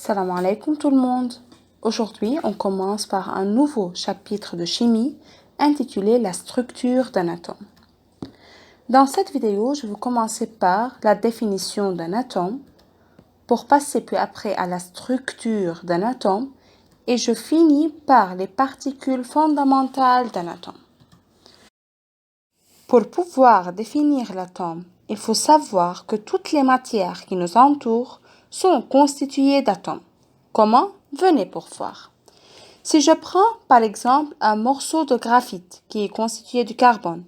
Salam alaikum tout le monde. Aujourd'hui, on commence par un nouveau chapitre de chimie intitulé La structure d'un atome. Dans cette vidéo, je vais commencer par la définition d'un atome pour passer puis après à la structure d'un atome et je finis par les particules fondamentales d'un atome. Pour pouvoir définir l'atome, il faut savoir que toutes les matières qui nous entourent sont constituées d'atomes. Comment? Venez pour voir. Si je prends par exemple un morceau de graphite qui est constitué de carbone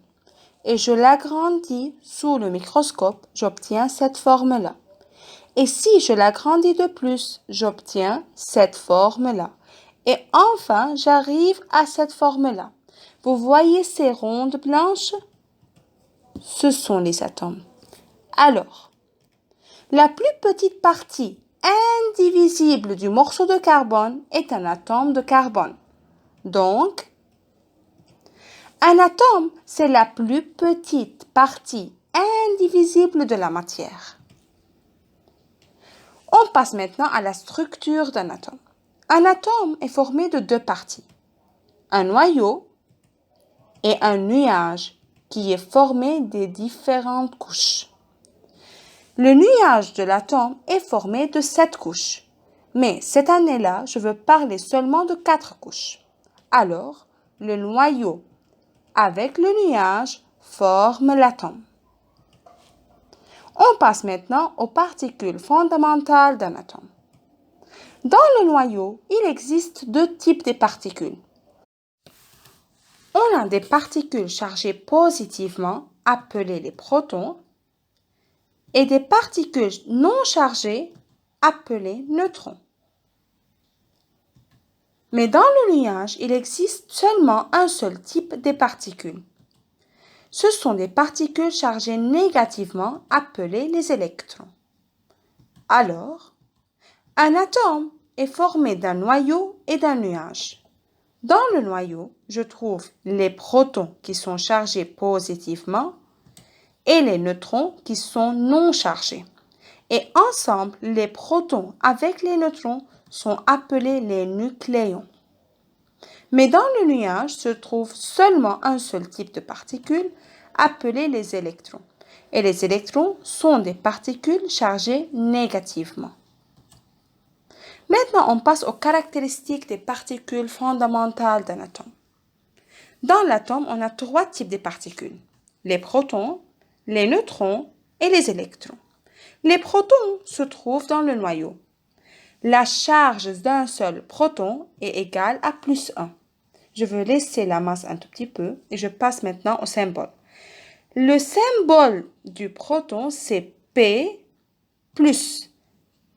et je l'agrandis sous le microscope, j'obtiens cette forme-là. Et si je l'agrandis de plus, j'obtiens cette forme-là. Et enfin, j'arrive à cette forme-là. Vous voyez ces rondes blanches? Ce sont les atomes. Alors, la plus petite partie indivisible du morceau de carbone est un atome de carbone. Donc, un atome, c'est la plus petite partie indivisible de la matière. On passe maintenant à la structure d'un atome. Un atome est formé de deux parties, un noyau et un nuage qui est formé des différentes couches. Le nuage de l'atome est formé de 7 couches. Mais cette année-là, je veux parler seulement de 4 couches. Alors, le noyau avec le nuage forme l'atome. On passe maintenant aux particules fondamentales d'un atome. Dans le noyau, il existe deux types de particules. On a des particules chargées positivement, appelées les protons, et des particules non chargées, appelées neutrons. Mais dans le nuage, il existe seulement un seul type de particules. Ce sont des particules chargées négativement, appelées les électrons. Alors, un atome est formé d'un noyau et d'un nuage. Dans le noyau, je trouve les protons qui sont chargés positivement et les neutrons qui sont non chargés. Et ensemble, les protons avec les neutrons sont appelés les nucléons. Mais dans le nuage se trouve seulement un seul type de particules, appelé les électrons. Et les électrons sont des particules chargées négativement. Maintenant, on passe aux caractéristiques des particules fondamentales d'un atome. Dans l'atome, on a 3 types de particules, les protons, les neutrons et les électrons. Les protons se trouvent dans le noyau. La charge d'un seul proton est égale à plus 1. Je vais laisser la masse un tout petit peu et je passe maintenant au symbole. Le symbole du proton, c'est P plus.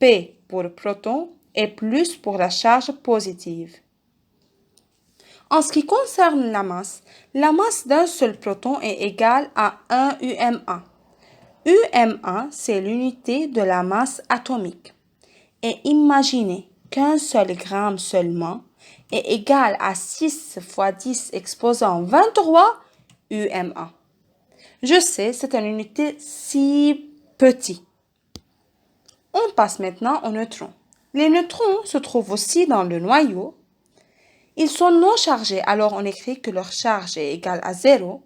P pour proton et plus pour la charge positive. En ce qui concerne la masse d'un seul proton est égale à 1 UMA. UMA, c'est l'unité de la masse atomique. Et imaginez qu'un seul gramme seulement est égal à 6 fois 10 exposant 23 UMA. Je sais, c'est une unité si petite. On passe maintenant aux neutrons. Les neutrons se trouvent aussi dans le noyau. Ils sont non chargés, alors on écrit que leur charge est égale à 0.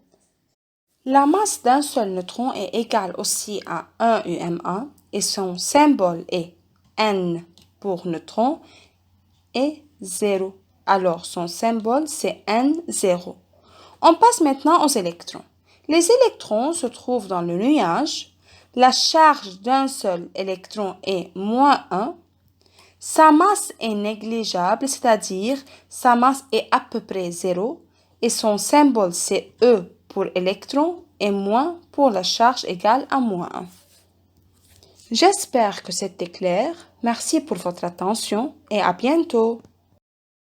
La masse d'un seul neutron est égale aussi à 1 UMA et son symbole est N pour neutron et 0. Alors son symbole c'est N0. On passe maintenant aux électrons. Les électrons se trouvent dans le nuage. La charge d'un seul électron est moins 1. Sa masse est négligeable, c'est-à-dire sa masse est à peu près 0 et son symbole c'est E pour électron et moins pour la charge égale à moins 1. J'espère que c'était clair. Merci pour votre attention et à bientôt.